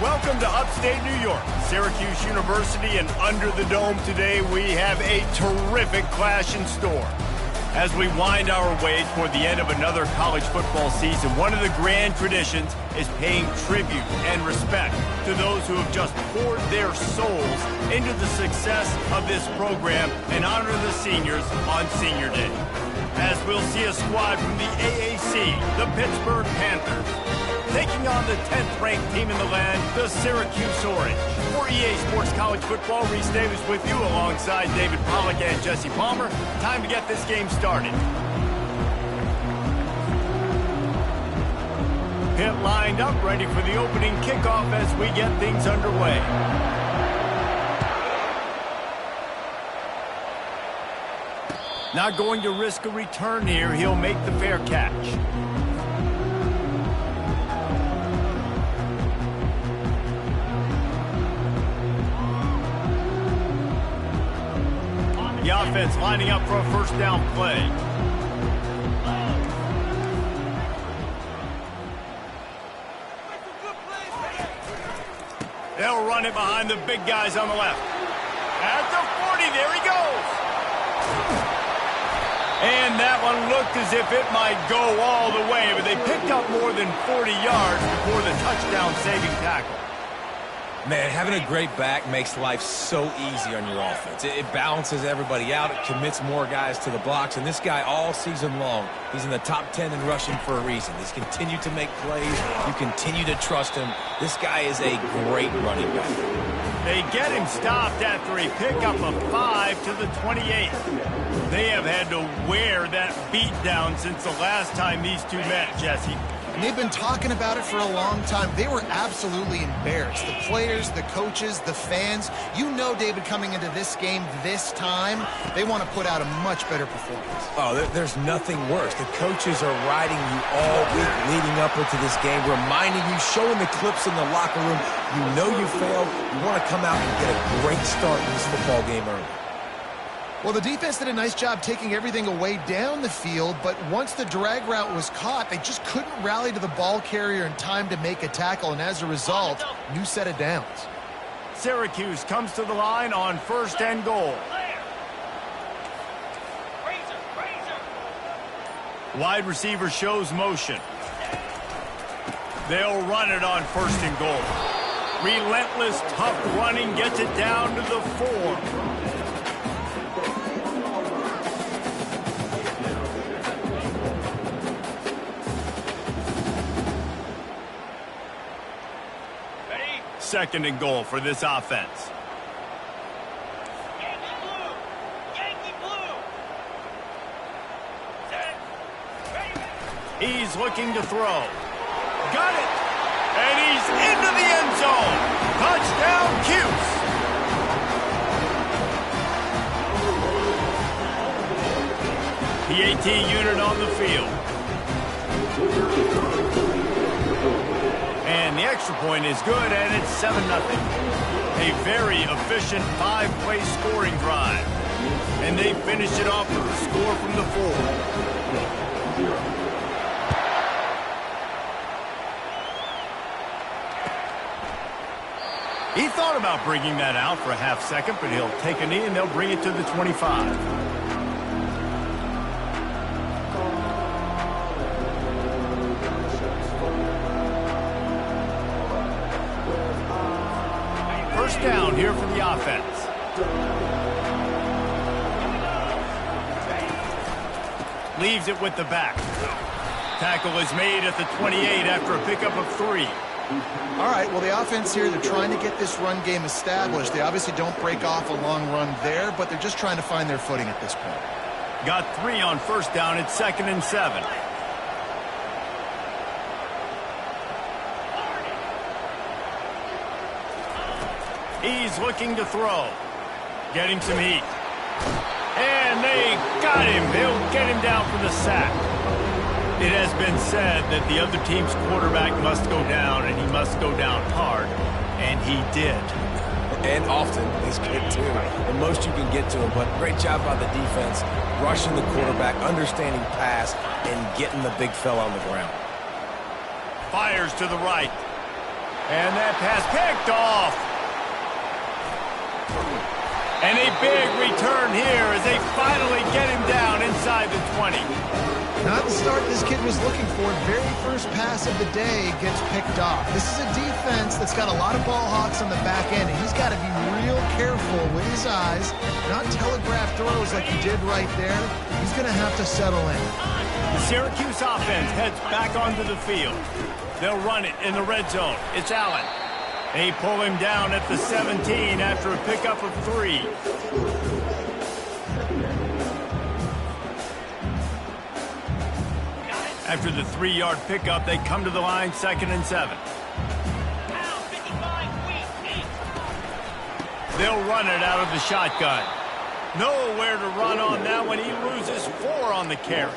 Welcome to upstate New York, Syracuse University, and under the dome today we have a terrific clash in store. As we wind our way toward the end of another college football season, one of the grand traditions is paying tribute and respect to those who have just poured their souls into the success of this program and honor the seniors on Senior Day. As we'll see a squad from the AAC, the Pittsburgh Panthers, taking on the 10th-ranked team in the land, the Syracuse Orange. For EA Sports College Football, Reese Davis with you alongside David Pollack and Jesse Palmer. Time to get this game started. Pit lined up, ready for the opening kickoff as we get things underway. Not going to risk a return here. He'll make the fair catch. The offense lining up for a first down play. They'll run it behind the big guys on the left. At the 40, there he goes. And that one looked as if it might go all the way, but they picked up more than 40 yards before the touchdown-saving tackle. Man, having a great back makes life so easy on your offense. It balances everybody out. It commits more guys to the blocks. And this guy all season long, he's in the top 10 in rushing for a reason. He's continued to make plays. You continue to trust him. This guy is a great running back. They get him stopped after a pickup of 5 to the 28. They have had to wear that beat down since the last time these two met, Jesse. And they've been talking about it for a long time. They were absolutely embarrassed. The players, the coaches, the fans. You know, David, coming into this game this time, they want to put out a much better performance. Oh, there's nothing worse. The coaches are riding you all week leading up into this game, reminding you, showing the clips in the locker room. You know you failed. You want to come out and get a great start in this football game early. Well, the defense did a nice job taking everything away down the field, but once the drag route was caught, they just couldn't rally to the ball carrier in time to make a tackle, and as a result, new set of downs. Syracuse comes to the line on 1st and goal. Wide receiver shows motion. They'll run it on 1st and goal. Relentless, tough running gets it down to the 4. Second and goal for this offense. Yankee blue. Yankee blue. Set. Ready. He's looking to throw. Got it. And he's into the end zone. Touchdown, Cuse. PAT unit on the field. And the extra point is good, and it's 7-0. A very efficient 5-play scoring drive. And they finished it off with a score from the 4. He thought about bringing that out for a half second, but he'll take a knee and they'll bring it to the 25. Down here for the offense. Leaves it with the back. Tackle is made at the 28 after a pickup of 3. All right, well, the offense here, they're trying to get this run game established. They obviously don't break off a long run there, but they're just trying to find their footing at this point. Got 3 on 1st down. It's 2nd and 7. He's looking to throw. Getting some heat. And they got him. They'll get him down for the sack. It has been said that the other team's quarterback must go down, and he must go down hard. And he did. And often, he's good too. The most you can get to him, but great job by the defense, rushing the quarterback, understanding pass, and getting the big fella on the ground. Fires to the right. And that pass picked off. And a big return here as they finally get him down inside the 20. Not the start this kid was looking for. Very first pass of the day gets picked off. This is a defense that's got a lot of ball hawks on the back end, and he's got to be real careful with his eyes, not telegraph throws like he did right there. He's going to have to settle in. The Syracuse offense heads back onto the field. They'll run it in the red zone. It's Allen. They pull him down at the 17 after a pickup of 3. After the 3-yard pickup, they come to the line, 2nd and 7. They'll run it out of the shotgun. Nowhere to run on that one. He loses 4 on the carry.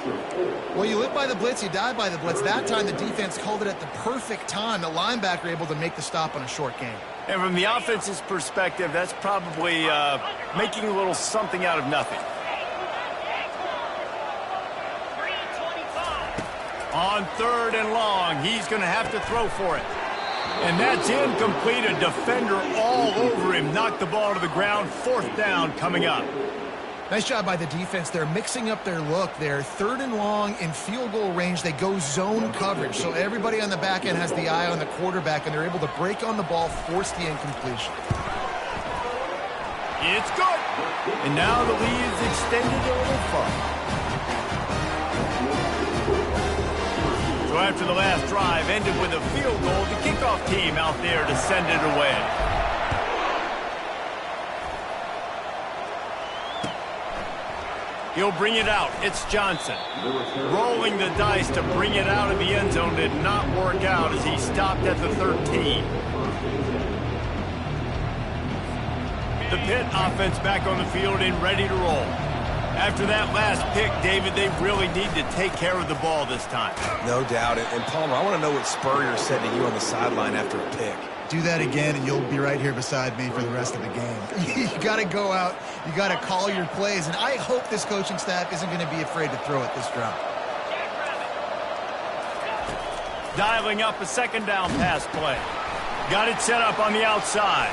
Well, you live by the blitz, you die by the blitz. That time, the defense called it at the perfect time. The linebacker able to make the stop on a short gain. And from the offense's perspective, that's probably making a little something out of nothing. On 3rd and long, he's going to have to throw for it. And that's incomplete. A defender all over him. Knocked the ball to the ground. 4th down coming up. Nice job by the defense. They're mixing up their look there. 3rd and long in field goal range. They go zone coverage. So everybody on the back end has the eye on the quarterback, and they're able to break on the ball, force the incompletion. It's good. And now the lead is extended a little further. So after the last drive ended with a field goal, the kickoff team out there to send it away. He'll bring it out. It's Johnson. Rolling the dice to bring it out of the end zone did not work out as he stopped at the 13. The Pitt offense back on the field and ready to roll. After that last pick, David, they really need to take care of the ball this time. No doubt. And Palmer, I want to know what Spurrier said to you on the sideline after a pick. Do that again, and you'll be right here beside me for the rest of the game. You got to go out. You got to call your plays, and I hope this coaching staff isn't going to be afraid to throw it this drive. Dialing up a 2nd down pass play. Got it set up on the outside.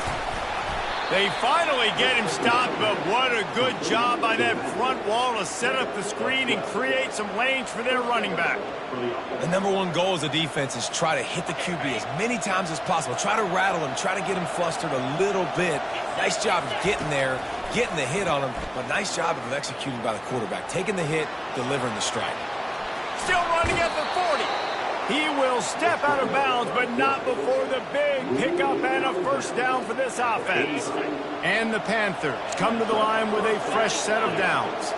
They finally get him stopped, but what a good job by that front wall to set up the screen and create some lanes for their running back. The #1 goal as a defense is try to hit the QB as many times as possible. Try to rattle him, try to get him flustered a little bit. Nice job of getting there, getting the hit on him, but nice job of executing by the quarterback. Taking the hit, delivering the strike. Still running at the 40. He will step out of bounds, but not before the big pickup and a 1st down for this offense. And the Panthers come to the line with a fresh set of downs.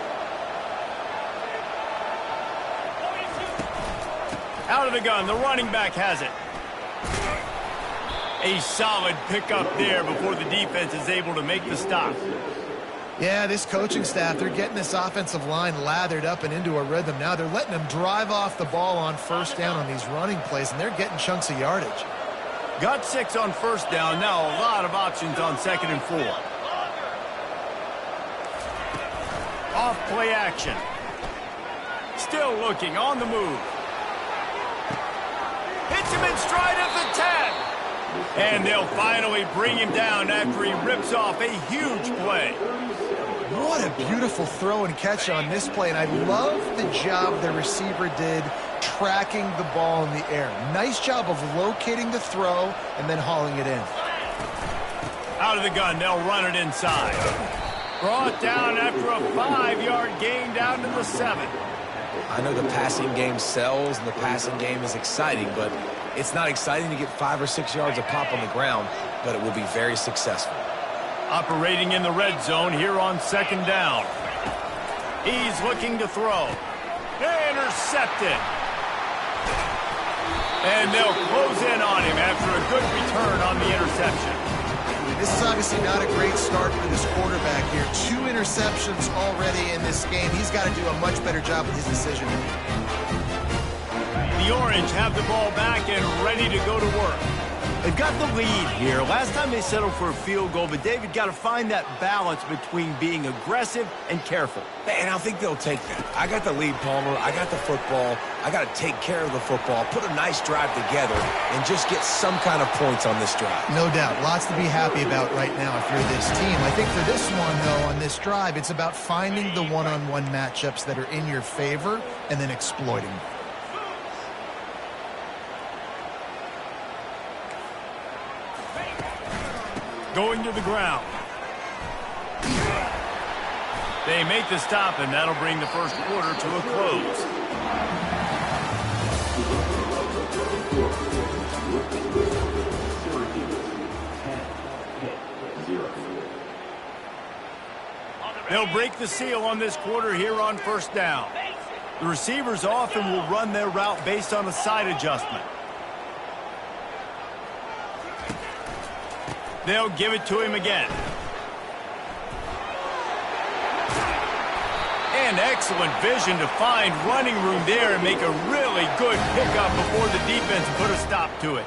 Out of the gun, the running back has it. A solid pickup there before the defense is able to make the stop. Yeah, this coaching staff, they're getting this offensive line lathered up and into a rhythm. Now they're letting them drive off the ball on 1st down on these running plays, and they're getting chunks of yardage. Got 6 on 1st down. Now a lot of options on 2nd and 4. Off play action. Still looking on the move. Hits him in stride at the 10. And they'll finally bring him down after he rips off a huge play. What a beautiful throw and catch on this play, and I love the job the receiver did tracking the ball in the air. Nice job of locating the throw and then hauling it in. Out of the gun, they'll run it inside. Brought down after a 5-yard gain down to the 7. I know the passing game sells and the passing game is exciting, but it's not exciting to get 5 or 6 yards of pop on the ground, but it will be very successful. Operating in the red zone here on 2nd down. He's looking to throw. Intercepted. And they'll close in on him after a good return on the interception. This is obviously not a great start for this quarterback here. 2 interceptions already in this game. He's got to do a much better job with his decision. The Orange have the ball back and ready to go to work. They've got the lead here. Last time they settled for a field goal, but David got to find that balance between being aggressive and careful. And I think they'll take that. I got the lead, Palmer. I got the football. I got to take care of the football, put a nice drive together, and just get some kind of points on this drive. No doubt. Lots to be happy about right now if you're this team. I think for this one, though, on this drive, it's about finding the one-on-one matchups that are in your favor and then exploiting them. Going to the ground. They make the stop, and that'll bring the first quarter to a close. They'll break the seal on this quarter here on first down. The receivers often will run their route based on a side adjustment. They'll give it to him again. And excellent vision to find running room there and make a really good pickup before the defense put a stop to it.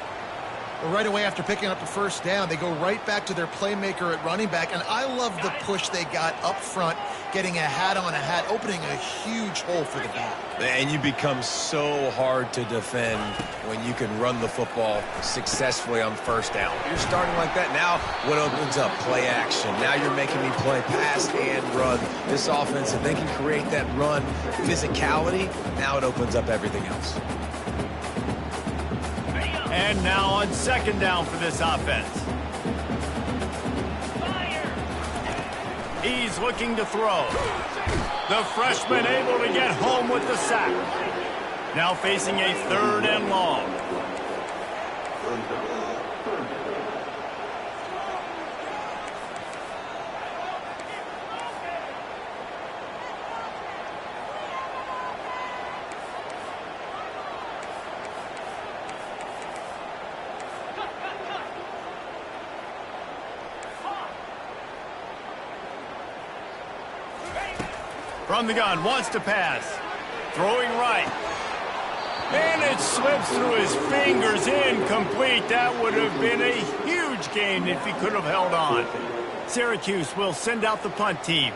Well, right away after picking up the first down, they go right back to their playmaker at running back, and I love the push they got up front, getting a hat on a hat, opening a huge hole for the back. And you become so hard to defend when you can run the football successfully on first down. You're starting like that. Now what opens up? Play action. Now you're making me play pass and run. This offense, if they can create that run physicality, now it opens up everything else. And now on second down for this offense. He's looking to throw. The freshman able to get home with the sack. Now facing a third and long. From the gun, wants to pass. Throwing right. And it slips through his fingers, incomplete. That would have been a huge gain if he could have held on. Syracuse will send out the punt team.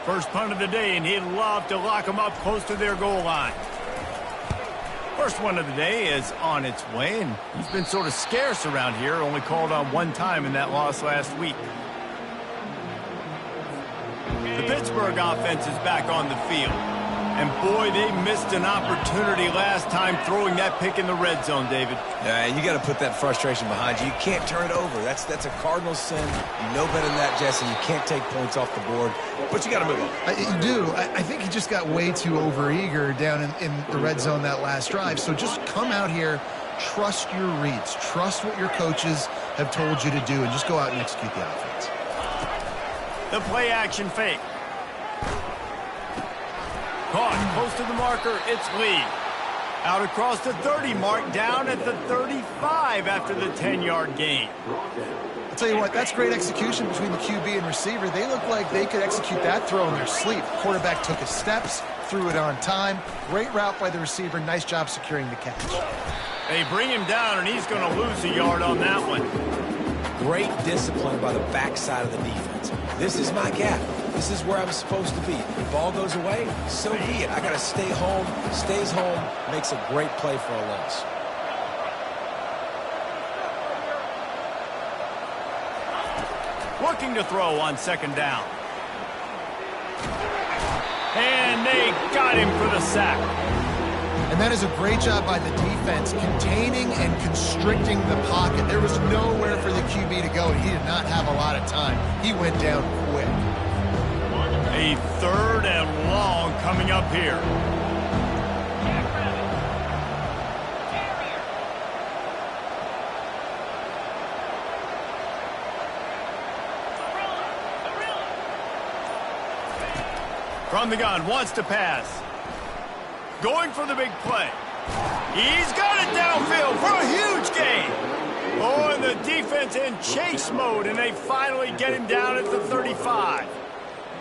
First punt of the day, and he'd love to lock them up close to their goal line. First one of the day is on its way, and he's been sort of scarce around here, only called on one time in that loss last week. The Pittsburgh offense is back on the field. And, boy, they missed an opportunity last time throwing that pick in the red zone, David. Yeah, you got to put that frustration behind you. You can't turn it over. That's a cardinal sin. You know better than that, Jesse. You can't take points off the board. But you got to move on. You do. I think he just got way too overeager down in the red zone that last drive. So just come out here, trust your reads, trust what your coaches have told you to do, and just go out and execute the offense. The play-action fake. Caught close to the marker, it's Lee. Out across the 30 mark, down at the 35 after the 10-yard gain. I'll tell you what, that's great execution between the QB and receiver. They look like they could execute that throw in their sleep. Quarterback took his steps, threw it on time. Great route by the receiver. Nice job securing the catch. They bring him down, and he's going to lose a yard on that one. Great discipline by the backside of the defense. This is my gap. This is where I'm supposed to be. The ball goes away, so be it. I got to stay home. Stays home, makes a great play for a loss. Looking to throw on second down. And they got him for the sack. And that is a great job by the defense, containing and constricting the pocket. There was nowhere for the QB to go, and he did not have a lot of time. He went down quick. A third and long coming up here. From the gun, wants to pass. Going for the big play. He's got it downfield for a huge gain. Oh, and the defense in chase mode, and they finally get him down at the 35.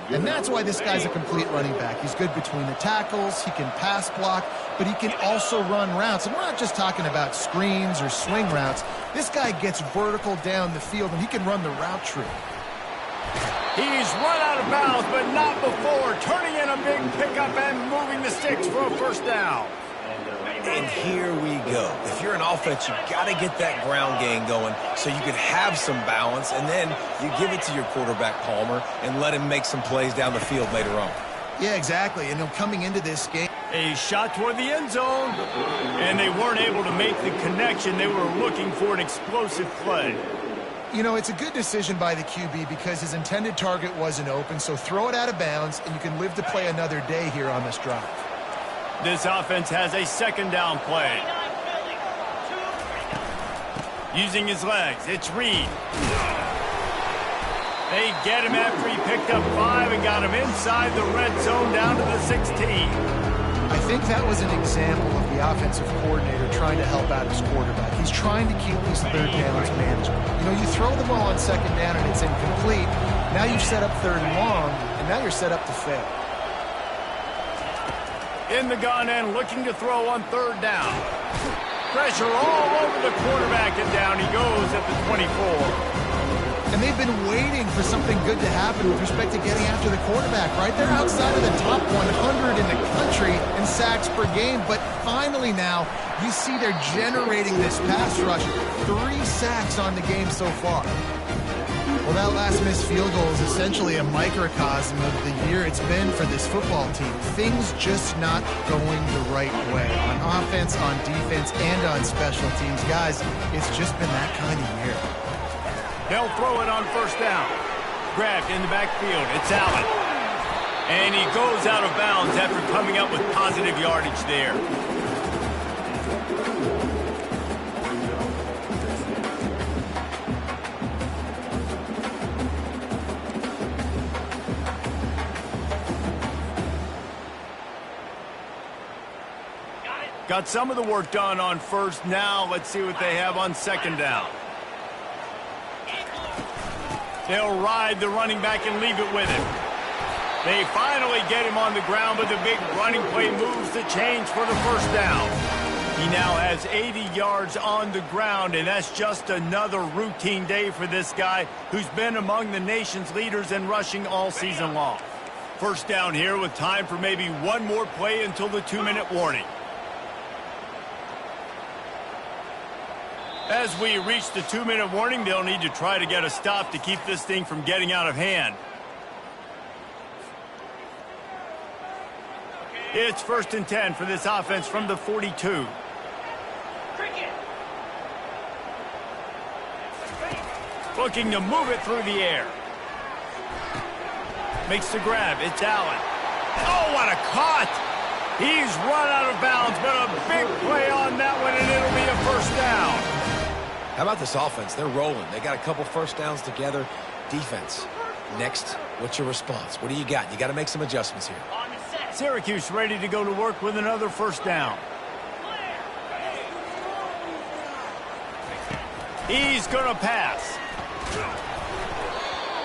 And that's why this guy's a complete running back. He's good between the tackles, he can pass block, but he can also run routes. And we're not just talking about screens or swing routes. This guy gets vertical down the field, and he can run the route tree. He's run out of bounds, but not before turning in a big pickup and moving the sticks for a first down. And here we go. If you're an offense, you've got to get that ground game going so you can have some balance, and then you give it to your quarterback, Palmer, and let him make some plays down the field later on. Yeah, exactly. And coming into this game, A shot toward the end zone, and they weren't able to make the connection. They were looking for an explosive play. you know, it's a good decision by the QB because his intended target wasn't open, so throw it out of bounds, and you can live to play another day here on this drive. This offense has a second down play. Using his legs, it's Reed. They get him after he picked up 5 and got him inside the red zone down to the 16. I think that was an example of the offensive coordinator trying to help out his quarterback. He's trying to keep these third downs manageable. You know, you throw the ball on second down and it's incomplete. Now you've set up third and long, and now you're set up to fail. In the gun and looking to throw on third down. Pressure all over the quarterback, and down he goes at the 24. And they've been waiting for something good to happen with respect to getting after the quarterback, right? They're outside of the top 100 in the country in sacks per game, but finally now you see they're generating this pass rush. 3 sacks on the game so far. Well, that last missed field goal is essentially a microcosm of the year it's been for this football team. Things just not going the right way. On offense, on defense, and on special teams. Guys, it's just been that kind of year. They'll throw it on first down. Grabbed in the backfield. It's Allen. And he goes out of bounds after coming up with positive yardage there. Got some of the work done on first. Now let's see what they have on second down. They'll ride the running back and leave it with him. They finally get him on the ground, but the big running play moves the chains for the first down. He now has 80 yards on the ground, and that's just another routine day for this guy who's been among the nation's leaders in rushing all season long. First down here with time for maybe one more play until the 2-minute warning. As we reach the 2-minute warning, they'll need to try to get a stop to keep this thing from getting out of hand. It's 1st and 10 for this offense from the 42. Looking to move it through the air. Makes the grab. It's Allen. Oh, what a cut! He's run out of bounds, but a big play on that one, and it'll be a first down. How about this offense? They're rolling. They got a couple first downs together. Defense. Next, what's your response? What do you got? You got to make some adjustments here. Syracuse ready to go to work with another first down. He's going to pass.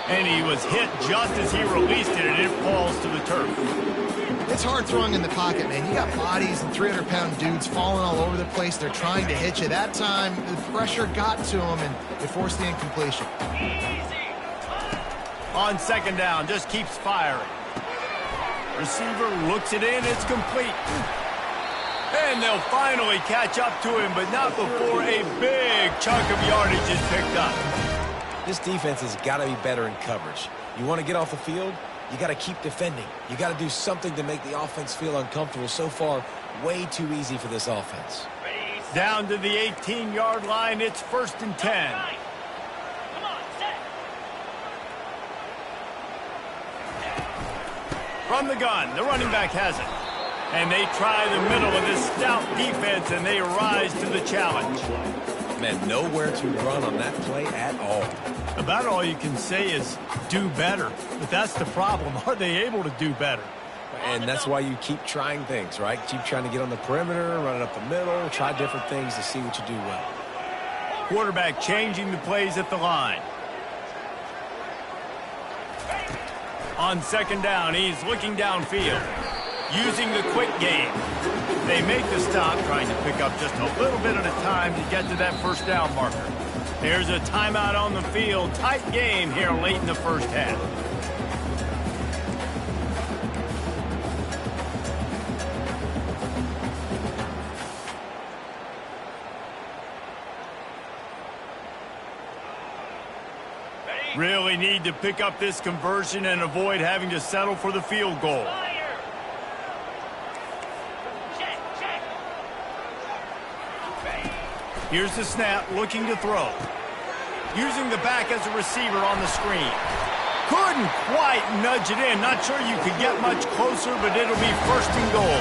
And he was hit just as he released it, and it falls to the turf. It's hard throwing in the pocket, man. You got bodies and 300-pound dudes falling all over the place. They're trying to hit you. That time, the pressure got to him, and it forced the incompletion. On second down, just keeps firing. Receiver looks it in. It's complete. And they'll finally catch up to him, but not before a big chunk of yardage is picked up. This defense has got to be better in coverage. You want to get off the field? You got to keep defending. You got to do something to make the offense feel uncomfortable. So far, way too easy for this offense. Down to the 18-yard line, it's 1st and 10. From the gun, the running back has it. And they try the middle of this stout defense, and they rise to the challenge. Man, nowhere to run on that play at all. About all you can say is do better. But that's the problem. Are they able to do better? And that's why you keep trying things, right? Keep trying to get on the perimeter, run it up the middle, try different things to see what you do well. Quarterback changing the plays at the line. On second down, he's looking downfield, using the quick game. They make the stop, trying to pick up just a little bit at a time to get to that first down marker. There's a timeout on the field. Tight game here late in the first half. Really need to pick up this conversion and avoid having to settle for the field goal. Here's the snap, looking to throw. Using the back as a receiver on the screen. Couldn't quite nudge it in. Not sure you could get much closer, but it'll be first and goal.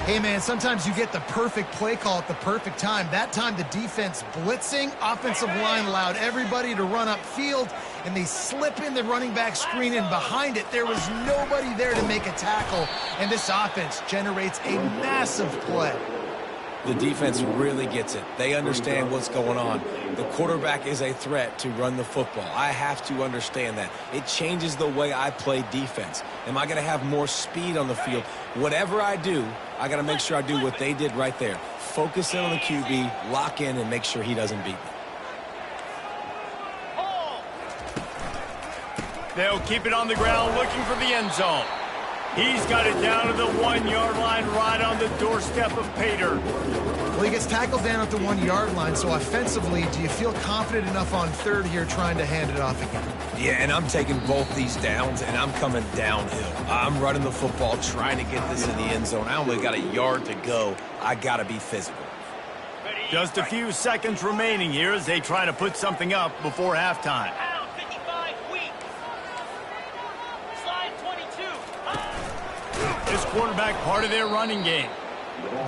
Hey, man, sometimes you get the perfect play call at the perfect time. That time the defense blitzing, offensive line allowed everybody to run upfield, and they slip in the running back screen, and behind it there was nobody there to make a tackle, and this offense generates a massive play. The defense really gets it. They understand what's going on. The quarterback is a threat to run the football. I have to understand that. It changes the way I play defense. Am I going to have more speed on the field? Whatever I do, I got to make sure I do what they did right there. Focus in on the QB, lock in, and make sure he doesn't beat me. They'll keep it on the ground, looking for the end zone. He's got it down to the 1-yard line, right on the doorstep of Pater. Well, he gets tackled down at the 1-yard line, so offensively, do you feel confident enough on third here trying to hand it off again? Yeah, and I'm taking both these downs, and I'm coming downhill. I'm running the football, trying to get this in the end zone. I only got a yard to go. I got to be physical. Just a few seconds remaining here as they try to put something up before halftime. This quarterback, part of their running game.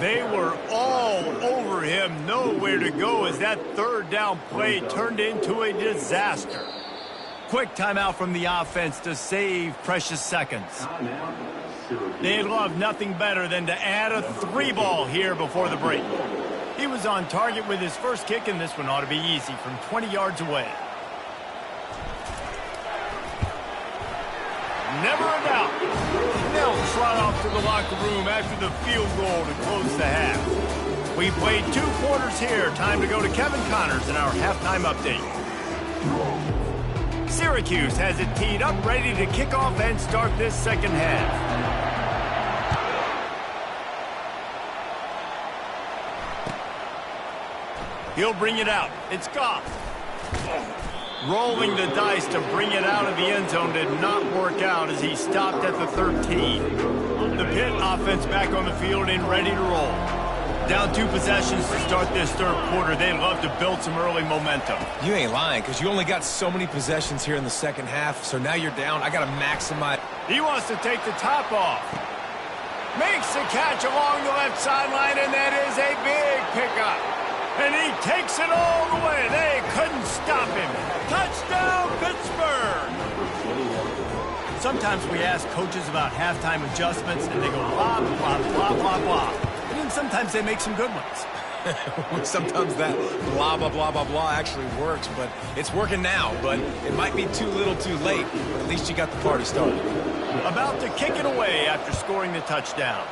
They were all over him, nowhere to go as that third down play turned into a disaster. Quick timeout from the offense to save precious seconds. They'd love nothing better than to add a 3-ball here before the break. He was on target with his first kick, and this one ought to be easy from 20 yards away. Never a doubt. They'll trot off to the locker room after the field goal to close the half. We played 2 quarters here. Time to go to Kevin Connors in our halftime update. Syracuse has it teed up, ready to kick off and start this second half. He'll bring it out. It's Goff. Rolling the dice to bring it out of the end zone did not work out as he stopped at the 13. The Pitt offense back on the field and ready to roll. Down 2 possessions to start this third quarter. They'd love to build some early momentum. You ain't lying, because you only got so many possessions here in the second half, so now you're down. I got to maximize. He wants to take the top off. Makes the catch along the left sideline, and that is a big pickup. And he takes it all the way. They couldn't stop him. Touchdown, Pittsburgh! Sometimes we ask coaches about halftime adjustments, and they go blah, blah, blah, blah, blah. And then sometimes they make some good ones. Sometimes that blah, blah, blah, blah, blah actually works, but it's working now. But it might be too little too late, but at least you got the party started. About to kick it away after scoring the touchdown.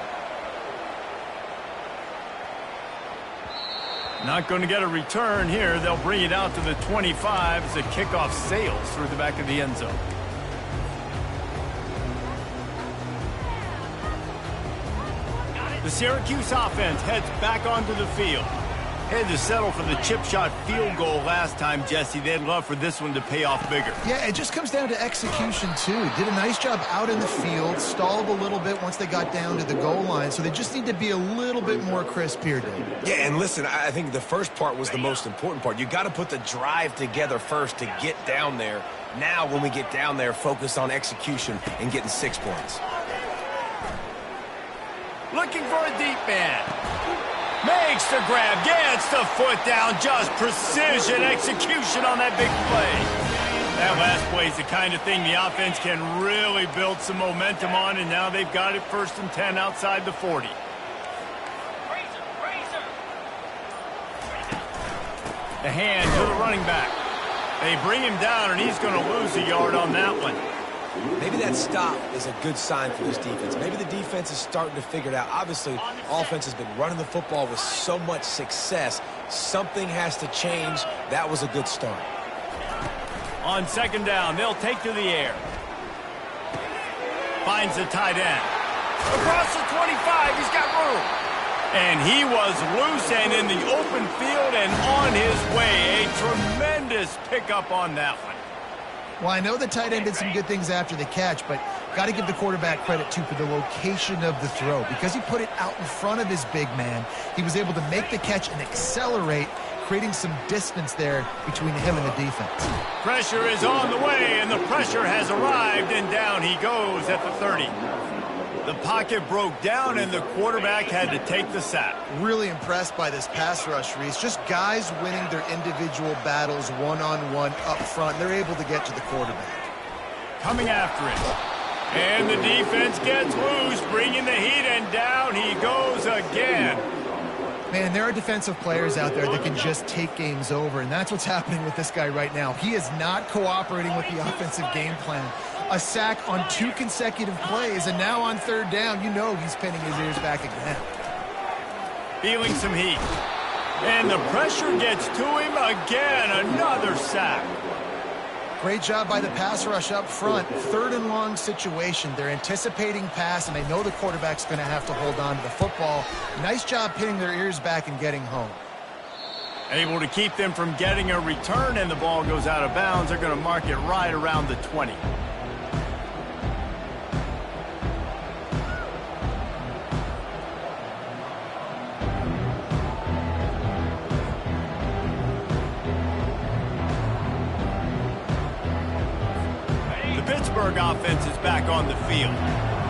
Not going to get a return here. They'll bring it out to the 25 as the kickoff sails through the back of the end zone. The Syracuse offense heads back onto the field. Had to settle for the chip shot field goal last time, Jesse. They'd love for this one to pay off bigger. Yeah, it just comes down to execution, too. Did a nice job out in the field, stalled a little bit once they got down to the goal line, so they just need to be a little bit more crisp here, David. Yeah, and listen, I think the first part was the most important part. You got to put the drive together first to get down there. Now, when we get down there, focus on execution and getting 6 points. Looking for a deep man. Makes the grab, gets the foot down, just precision execution on that big play. That last play is the kind of thing the offense can really build some momentum on, and now they've got it 1st and 10 outside the 40. The hand to the running back. They bring him down, and he's going to lose a yard on that one. Maybe that stop is a good sign for this defense. Maybe the defense is starting to figure it out. Obviously, offense has been running the football with so much success. Something has to change. That was a good start. On second down, they'll take to the air. Finds the tight end. Across the 25, he's got room. And he was loose and in the open field and on his way. A tremendous pickup on that one. Well, I know the tight end did some good things after the catch, but got to give the quarterback credit, too, for the location of the throw. Because he put it out in front of his big man, he was able to make the catch and accelerate, creating some distance there between him and the defense. Pressure is on the way, and the pressure has arrived, and down he goes at the 30. The pocket broke down, and the quarterback had to take the sack. Really impressed by this pass rush, Reese. Just guys winning their individual battles one-on-one up front. They're able to get to the quarterback. Coming after it. And the defense gets loose, bringing the heat, and down he goes again. Man, there are defensive players out there that can just take games over, and that's what's happening with this guy right now. He is not cooperating with the offensive game plan. A sack on 2 consecutive plays, and now on third down, you know he's pinning his ears back again. Feeling some heat. And the pressure gets to him again. Another sack. Great job by the pass rush up front. Third and long situation. They're anticipating pass, and they know the quarterback's going to have to hold on to the football. Nice job pinning their ears back and getting home. Able to keep them from getting a return, and the ball goes out of bounds. They're going to mark it right around the 20. Pittsburgh offense is back on the field.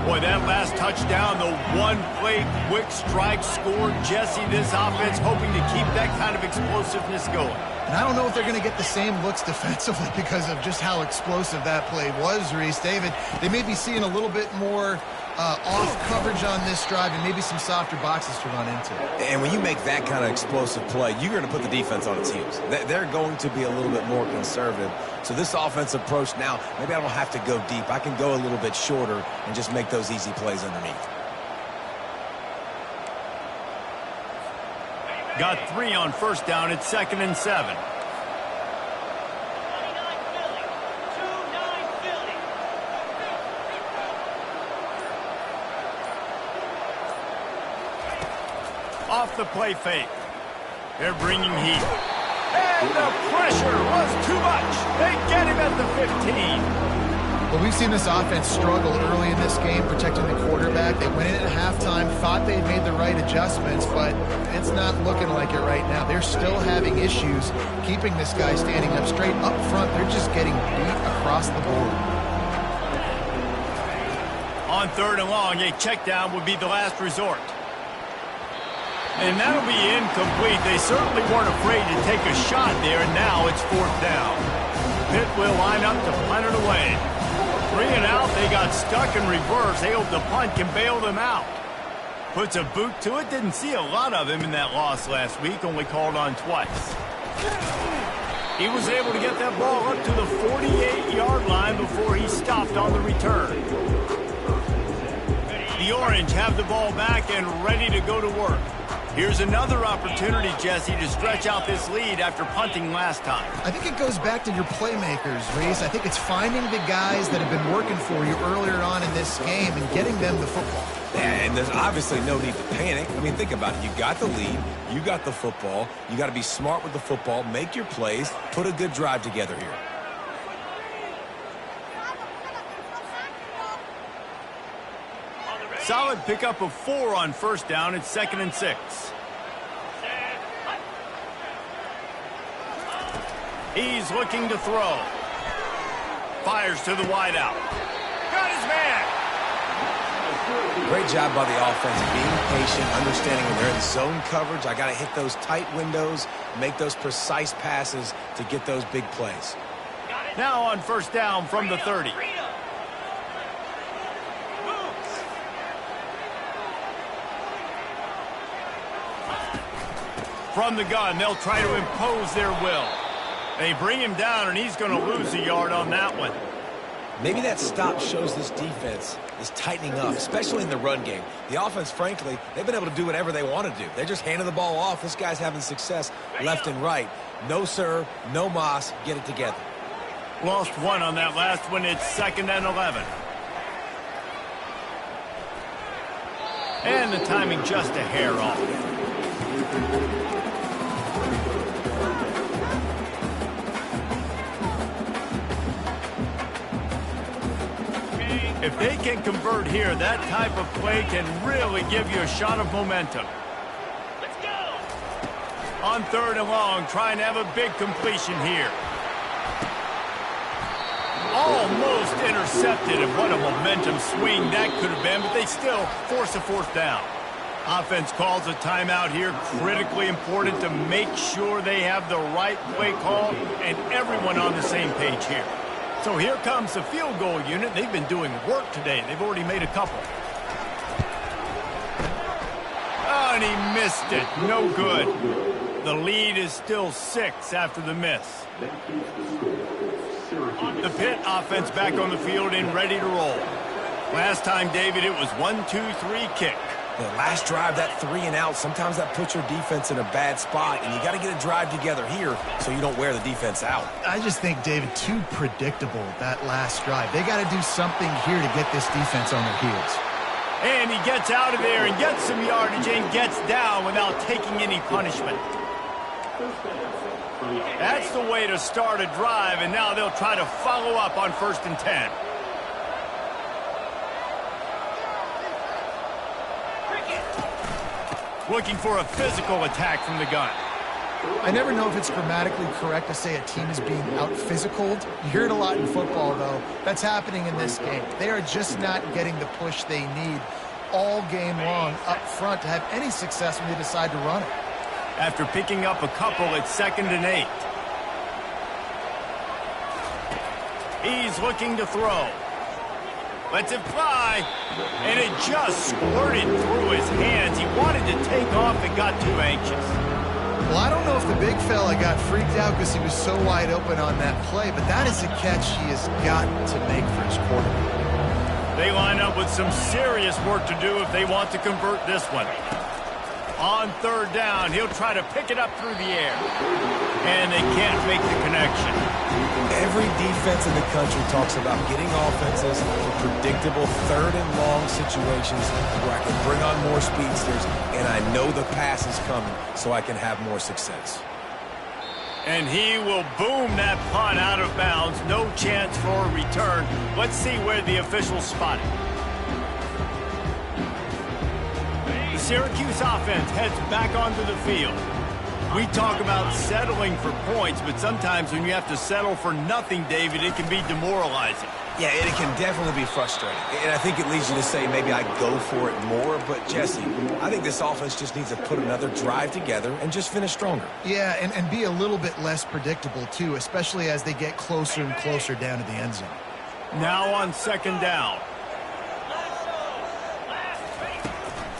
Boy, that last touchdown, the one-play quick strike scored. Jesse, this offense hoping to keep that kind of explosiveness going. And I don't know if they're going to get the same looks defensively because of just how explosive that play was, Reese. David, they may be seeing a little bit more off coverage on this drive and maybe some softer boxes to run into. And when you make that kind of explosive play, you're going to put the defense on its heels. They're going to be a little bit more conservative. So this offensive approach now, maybe I don't have to go deep. I can go a little bit shorter and just make those easy plays underneath. Got 3 on first down. It's 2nd and 7. Off the play fake. They're bringing heat. And the pressure was too much. They get him at the 15. Well, we've seen this offense struggle early in this game protecting the quarterback. They went in at halftime, thought they had made the right adjustments, but it's not looking like it right now. They're still having issues keeping this guy standing up straight up front. They're just getting beat across the board. On 3rd and long, a check down would be the last resort. And that'll be incomplete. They certainly weren't afraid to take a shot there, and now it's 4th down. Pitt will line up to punt it away. 3 and out, they got stuck in reverse. They hope the punt can bail them out. Puts a boot to it. Didn't see a lot of him in that loss last week, only called on twice. He was able to get that ball up to the 48-yard line before he stopped on the return. The Orange have the ball back and ready to go to work. Here's another opportunity, Jesse, to stretch out this lead after punting last time. I think it goes back to your playmakers, Reese. I think it's finding the guys that have been working for you earlier on in this game and getting them the football. And there's obviously no need to panic. I mean, think about it. You got the lead. You got the football. You got to be smart with the football. Make your plays. Put a good drive together here. Solid pickup of 4 on first down. It's 2nd and 6. He's looking to throw. Fires to the wideout. Got his man. Great job by the offense, being patient, understanding when they're in zone coverage. I got to hit those tight windows, make those precise passes to get those big plays. Now on first down from the 30. From the gun, they'll try to impose their will. They bring him down, and he's going to lose a yard on that one. Maybe that stop shows this defense is tightening up, especially in the run game. The offense, frankly, they've been able to do whatever they want to do. They're just handing the ball off. This guy's having success left and right. No serve, no moss. Get it together. Lost one on that last one. It's 2nd and 11. And the timing just a hair off. If they can convert here, that type of play can really give you a shot of momentum. Let's go. On 3rd and long, trying to have a big completion here. Almost intercepted, and what a momentum swing that could have been, but they still force a 4th down. Offense calls a timeout here, critically important to make sure they have the right play call and everyone on the same page here. So here comes the field goal unit. They've been doing work today. They've already made a couple. Oh, and he missed it. No good. The lead is still 6 after the miss. The Pitt offense back on the field and ready to roll. Last time, David, it was 1-2-3 kick. The last drive, that 3 and out, sometimes that puts your defense in a bad spot, and you got to get a drive together here so you don't wear the defense out. I just think, David, too predictable, that last drive. They got to do something here to get this defense on their heels. And he gets out of there and gets some yardage and gets down without taking any punishment. That's the way to start a drive, and now they'll try to follow up on 1st and 10. Looking for a physical attack from the gun. I never know if it's grammatically correct to say a team is being out-physicaled. You hear it a lot in football, though. That's happening in this game. They are just not getting the push they need all game long up front to have any success when they decide to run it. After picking up a couple, it's 2nd and 8. He's looking to throw. Lets it fly, and it just squirted through his hands. He wanted to take off and got too anxious. Well, I don't know if the big fella got freaked out because he was so wide open on that play, but that is a catch he has got to make for his quarterback. They line up with some serious work to do if they want to convert this one. On 3rd down, he'll try to pick it up through the air. And they can't make the connection. Every defense in the country talks about getting offenses in predictable 3rd and long situations where I can bring on more speedsters and I know the pass is coming so I can have more success. And he will boom that punt out of bounds. No chance for a return. Let's see where the officials spot it. The Syracuse offense heads back onto the field. We talk about settling for points, but sometimes when you have to settle for nothing, David, it can be demoralizing. Yeah, it can definitely be frustrating. And I think it leads you to say maybe I go for it more. But, Jesse, I think this offense just needs to put another drive together and just finish stronger. Yeah, and be a little bit less predictable, too, especially as they get closer and closer down to the end zone. Now on 2nd down.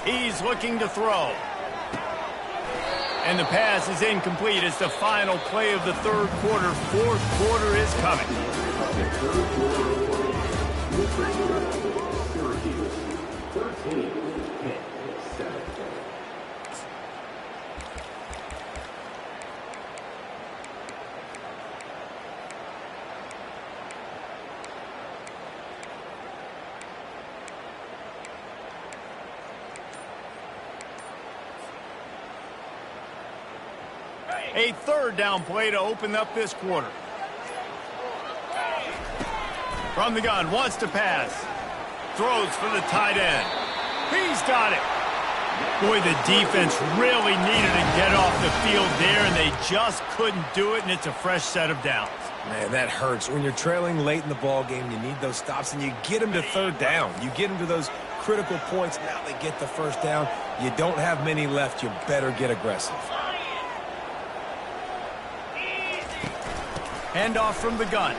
He's looking to throw. And the pass is incomplete. It's the final play of the 3rd quarter. 4th quarter is coming. A 3rd down play to open up this quarter. From the gun, wants to pass. Throws for the tight end. He's got it. Boy, the defense really needed to get off the field there, and they just couldn't do it, and it's a fresh set of downs. Man, that hurts. When you're trailing late in the ball game, you need those stops, and you get them to 3rd down. You get them to those critical points. Now they get the 1st down. You don't have many left. You better get aggressive. Handoff from the gun.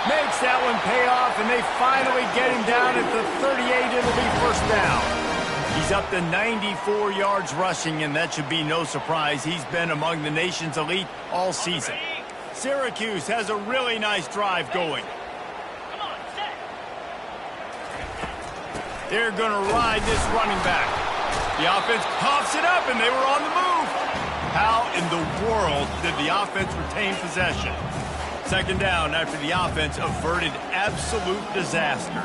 Makes that one pay off, and they finally get him down at the 38. It'll be 1st down. He's up to 94 yards rushing, and that should be no surprise. He's been among the nation's elite all season. Syracuse has a really nice drive going. Come on, set. They're going to ride this running back. The offense coughs it up, and they were on the move. How in the world did the offense retain possession? Second down after the offense averted absolute disaster.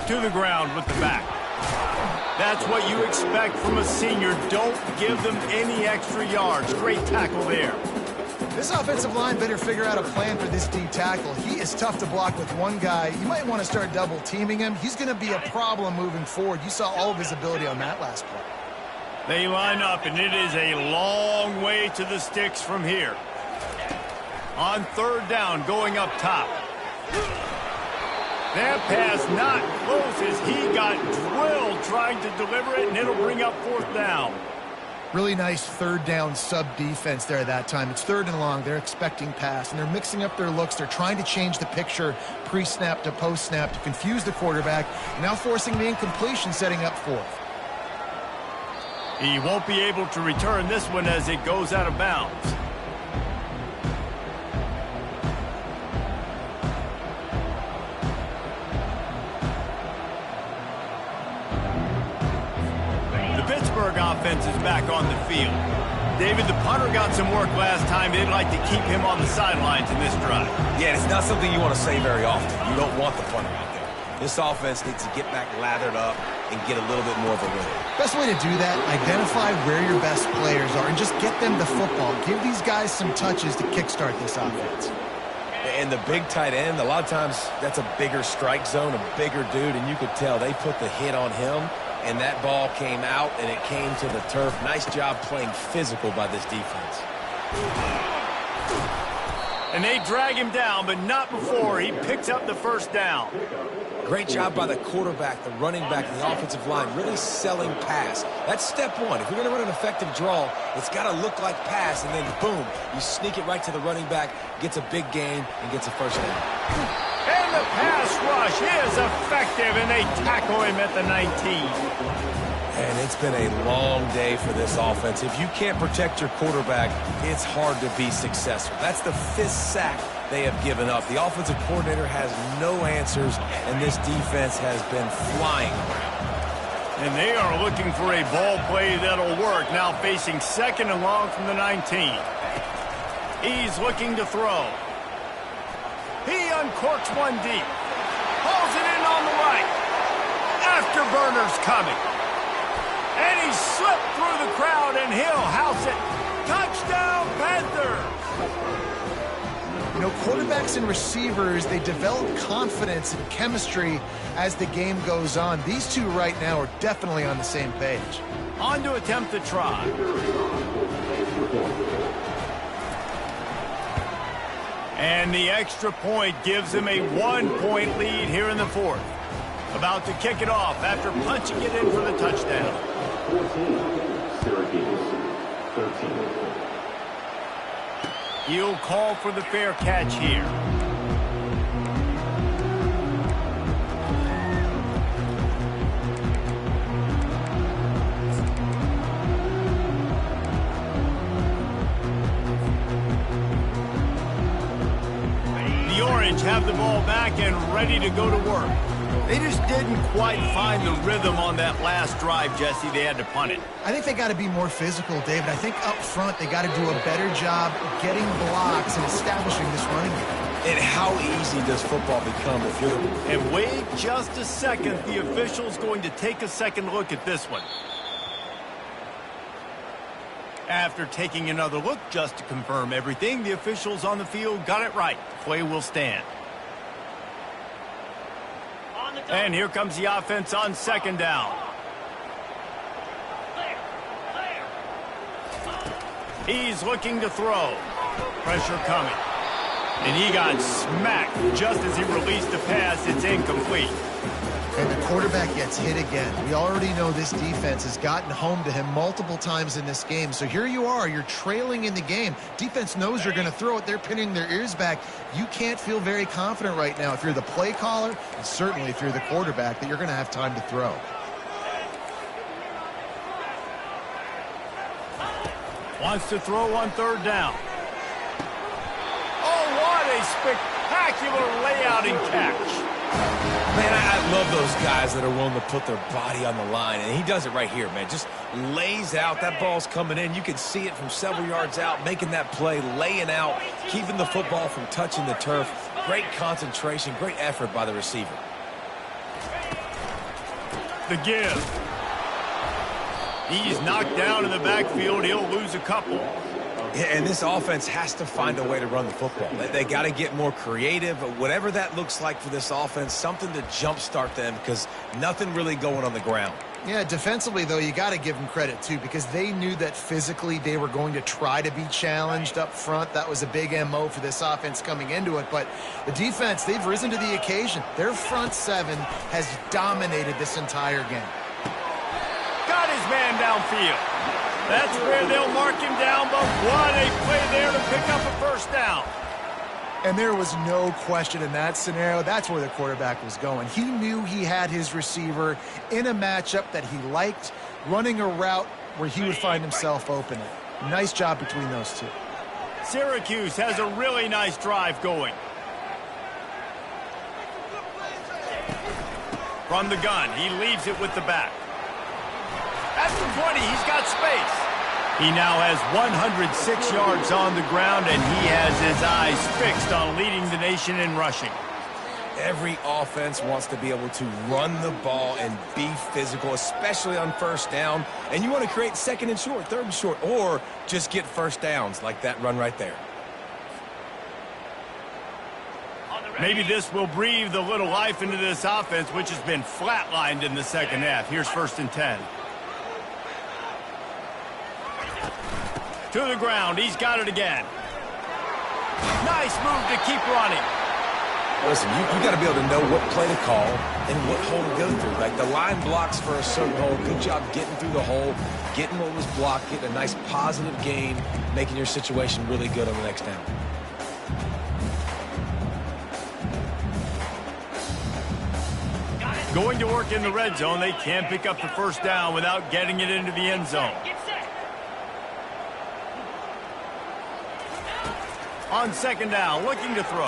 To the ground with the back. That's what you expect from a senior. Don't give them any extra yards. Great tackle there. This offensive line better figure out a plan for this D tackle. He is tough to block with one guy. You might want to start double teaming him. He's going to be a problem moving forward. You saw all of his ability on that last play. They line up, and it is a long way to the sticks from here. On third down, going up top. That pass not close as he got drilled trying to deliver it, and it'll bring up fourth down. Really nice third down sub-defense there that time. It's third and long. They're expecting pass, and they're mixing up their looks. They're trying to change the picture pre-snap to post-snap to confuse the quarterback, now forcing the incompletion, setting up fourth. He won't be able to return this one as it goes out of bounds. Offense is back on the field. David, the punter got some work last time. They'd like to keep him on the sidelines in this drive. Yeah, it's not something you want to say very often. You don't want the punter out there. This offense needs to get back lathered up and get a little bit more of a rhythm. Best way to do that, identify where your best players are and just get them the football. Give these guys some touches to kickstart this offense. And the big tight end, a lot of times that's a bigger strike zone, a bigger dude, and you could tell they put the hit on him. And that ball came out, and it came to the turf. Nice job playing physical by this defense. And they drag him down, but not before he picks up the first down. Great job by the quarterback, the running back, and the offensive line, really selling pass. That's step one. If you're going to run an effective draw, it's got to look like pass, and then boom, you sneak it right to the running back, gets a big gain, and gets a first down. And the pass rush is effective, and they tackle him at the 19. And it's been a long day for this offense. If you can't protect your quarterback, it's hard to be successful. That's the fifth sack they have given up. The offensive coordinator has no answers, and this defense has been flying around. And they are looking for a ball play that'll work. Now facing second and long from the 19. He's looking to throw. He uncorks one deep. Hauls it in on the right. Afterburner's coming. And he slipped through the crowd, and he'll house it. Touchdown, Panther! You know, quarterbacks and receivers, they develop confidence and chemistry as the game goes on. These two right now are definitely on the same page. On to attempt the try. And the extra point gives him a 1-point lead here in the fourth. About to kick it off after punching it in for the touchdown. 14, Syracuse, 13. He'll call for the fair catch here. The Orange have the ball back and ready to go to work. They just didn't quite find the rhythm on that last drive, Jesse. They had to punt it. I think they got to be more physical, David. I think up front they got to do a better job getting blocks and establishing this running game. And how easy does football become if you're... And wait just a second. The official's going to take a second look at this one. After taking another look just to confirm everything, the officials on the field got it right. Play will stand. And here comes the offense on second down. He's looking to throw. Pressure coming. And he got smacked just as he released the pass. It's incomplete. And the quarterback gets hit again. We already know this defense has gotten home to him multiple times in this game. So here you are, you're trailing in the game. Defense knows you're going to throw it. They're pinning their ears back. You can't feel very confident right now if you're the play caller, and certainly if you're the quarterback, that you're going to have time to throw. Wants to throw on third down. Oh, what a spectacular layout and catch. Man, I love those guys that are willing to put their body on the line, and he does it right here, man. Just lays out. That ball's coming in. You can see it from several yards out, making that play, laying out, keeping the football from touching the turf. Great concentration, great effort by the receiver. The give. He's knocked down in the backfield. He'll lose a couple. Yeah, and this offense has to find a way to run the football. They got to get more creative. Whatever that looks like for this offense, something to jumpstart them because nothing really going on the ground. Yeah, defensively, though, you got to give them credit, too, because they knew that physically they were going to try to be challenged up front. That was a big MO for this offense coming into it. But the defense, they've risen to the occasion. Their front seven has dominated this entire game. Got his man downfield. That's where they'll mark him down, but what a play there to pick up a first down. And there was no question in that scenario. That's where the quarterback was going. He knew he had his receiver in a matchup that he liked, running a route where he would find himself open. Nice job between those two. Syracuse has a really nice drive going. From the gun, he leaves it with the back. At the 20, he's got space. He now has 106 yards on the ground, and he has his eyes fixed on leading the nation in rushing. Every offense wants to be able to run the ball and be physical, especially on first down. And you want to create second and short, third and short, or just get first downs like that run right there. Maybe this will breathe a little life into this offense, which has been flatlined in the second half. Here's 1st and 10. To the ground. He's got it again. Nice move to keep running. Listen, you got to be able to know what play to call and what hole to go through. Like the line blocks for a certain hole. Good job getting through the hole, getting what was blocked, getting a nice positive gain, making your situation really good on the next down. Going to work in the red zone. They can't pick up the first down without getting it into the end zone. On second down, looking to throw.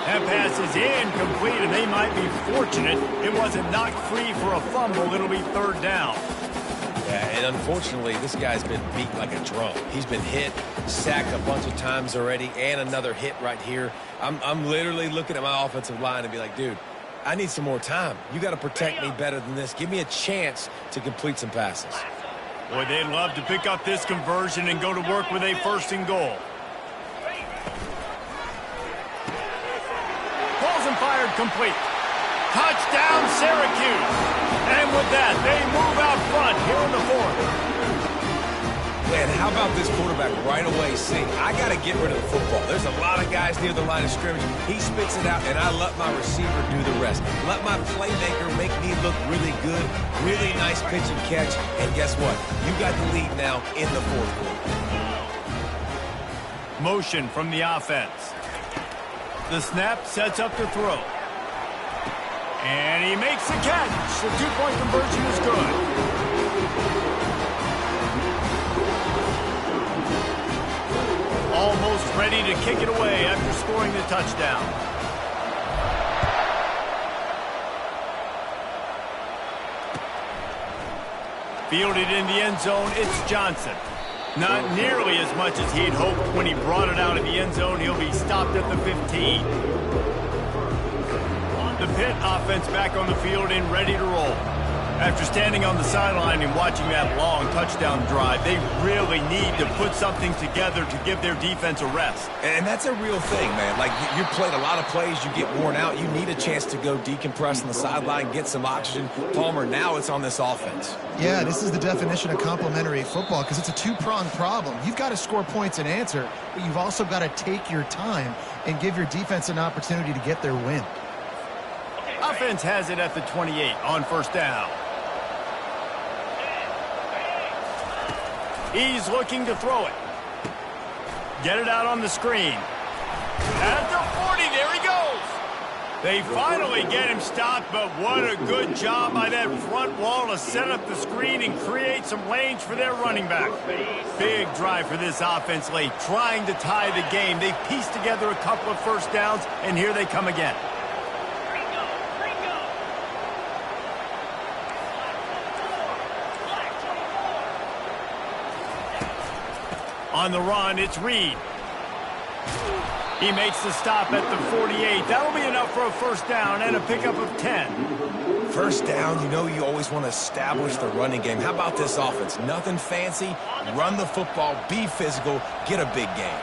That pass is incomplete, and they might be fortunate it wasn't knocked free for a fumble. It'll be 3rd down. Yeah, and unfortunately, this guy's been beat like a drum. He's been hit, sacked a bunch of times already, and another hit right here. I'm literally looking at my offensive line and be like, dude, I need some more time. You got to protect me better than this. Give me a chance to complete some passes. Boy, they'd love to pick up this conversion and go to work with a 1st and goal. Balls and fired complete. Touchdown, Syracuse. And with that, they move out front here in the 4th. Man, how about this quarterback right away saying, I got to get rid of the football. There's a lot of guys near the line of scrimmage. He spits it out, and I let my receiver do the rest. Let my playmaker make me look really good. Really nice pitch and catch. And guess what? You got the lead now in the 4th quarter. Motion from the offense. The snap sets up the throw. And he makes the catch. The 2-point conversion is good. Almost ready to kick it away after scoring the touchdown. Fielded in the end zone, it's Johnson. Not nearly as much as he'd hoped when he brought it out of the end zone. He'll be stopped at the 15. The Pitt offense back on the field and ready to roll. After standing on the sideline and watching that long touchdown drive, they really need to put something together to give their defense a rest. And that's a real thing, man. Like, you played a lot of plays, you get worn out, you need a chance to go decompress on the sideline, get some oxygen. Palmer, now it's on this offense. Yeah, this is the definition of complementary football because it's a two-pronged problem. You've got to score points and answer, but you've also got to take your time and give your defense an opportunity to get their win. A offense has it at the 28 on first down. He's looking to throw it. Get it out on the screen. At the 40, there he goes. They finally get him stopped, but what a good job by that front wall to set up the screen and create some lanes for their running back. Big drive for this offense late, trying to tie the game. They've pieced together a couple of first downs, and here they come again. On the run, it's Reed. He makes the stop at the 48. That'll be enough for a first down and a pickup of 10. First down, you know you always want to establish the running game. How about this offense? Nothing fancy. Run the football, be physical, get a big gain.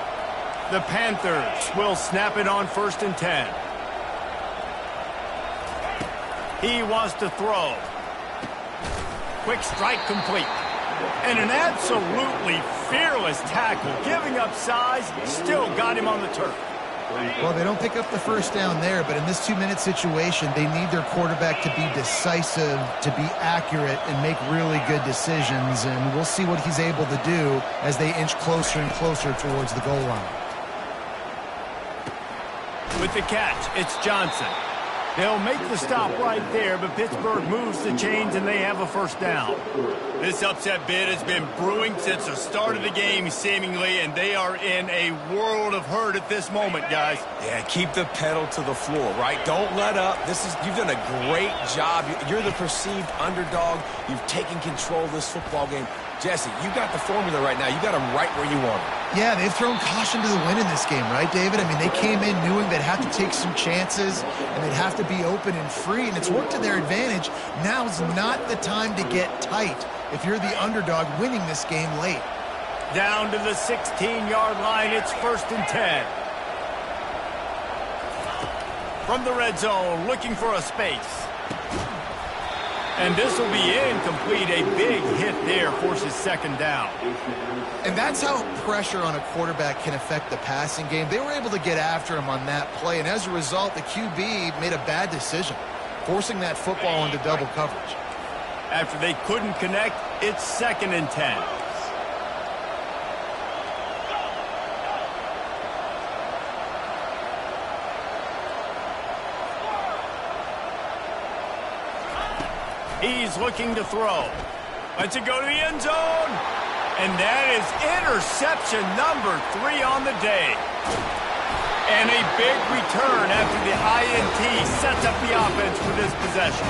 The Panthers will snap it on 1st and 10. He wants to throw. Quick strike complete. And an absolutely fearless tackle, giving up size, still got him on the turf. Well, they don't pick up the first down there, but in this 2-minute situation, they need their quarterback to be decisive, to be accurate, and make really good decisions. And we'll see what he's able to do as they inch closer and closer towards the goal line. With the catch, it's Johnson. They'll make the stop right there, but Pittsburgh moves the chains and they have a first down. This upset bid has been brewing since the start of the game, seemingly, and they are in a world of hurt at this moment, guys. Yeah, keep the pedal to the floor, right? Don't let up. You've done a great job. You're the perceived underdog. You've taken control of this football game. Jesse, you got the formula right now. You got them right where you want them. Yeah, they've thrown caution to the wind in this game, right, David? I mean, they came in knowing they'd have to take some chances and they'd have to be open and free, and it's worked to their advantage. Now's not the time to get tight if you're the underdog winning this game late. Down to the 16-yard line, it's 1st and 10. From the red zone, looking for a space. And this will be incomplete. A big hit there forces 2nd down. And that's how pressure on a quarterback can affect the passing game. They were able to get after him on that play, and as a result, the QB made a bad decision, forcing that football into double coverage. After they couldn't connect, it's 2nd and 10. He's looking to throw. Lets it go to the end zone. And that is interception number 3 on the day. And a big return after the INT sets up the offense for this possession.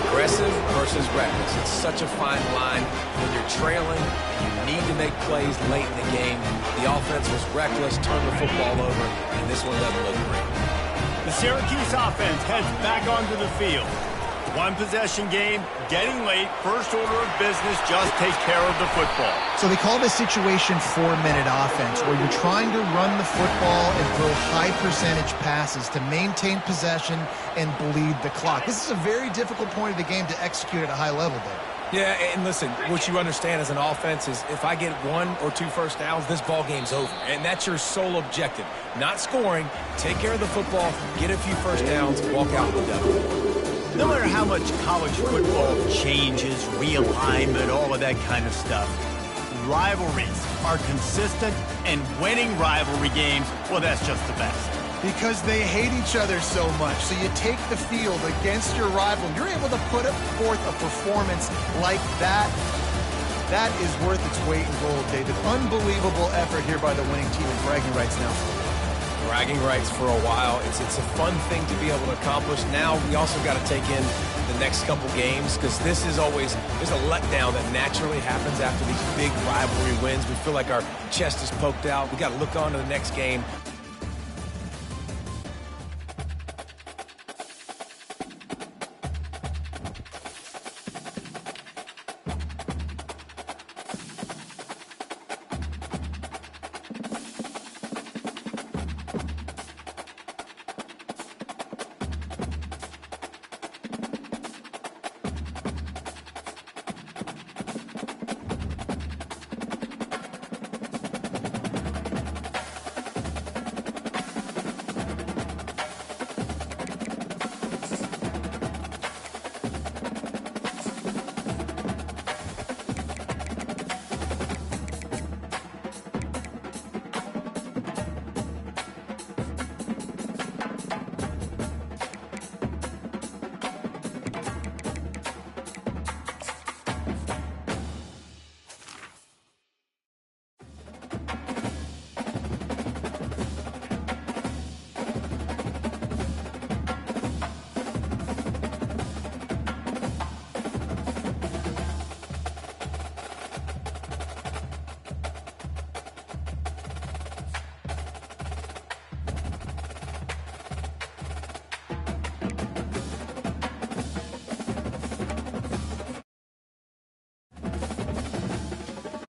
Aggressive versus reckless. It's such a fine line. When you're trailing, you need to make plays late in the game. The offense was reckless, turned the football over, and this one doesn't look great. The Syracuse offense heads back onto the field. One possession game, getting late, first order of business, just take care of the football. So they call this situation 4-minute offense, where you're trying to run the football and throw high percentage passes to maintain possession and bleed the clock. This is a very difficult point of the game to execute at a high level, Dave. Yeah, and listen, what you understand as an offense is if I get 1 or 2 first downs, this ball game's over. And that's your sole objective. Not scoring, take care of the football, get a few first downs, walk out with the W. No matter how much college football changes, realignment, all of that kind of stuff, rivalries are consistent, and winning rivalry games, well, that's just the best. Because they hate each other so much. So you take the field against your rival, you're able to put forth a performance like that. That is worth its weight in gold, David. Unbelievable effort here by the winning team, and bragging rights now. Bragging rights for a while. It's a fun thing to be able to accomplish. Now we also got to take in the next couple games, because this is always, there's a letdown that naturally happens after these big rivalry wins. We feel like our chest is poked out. We got to look on to the next game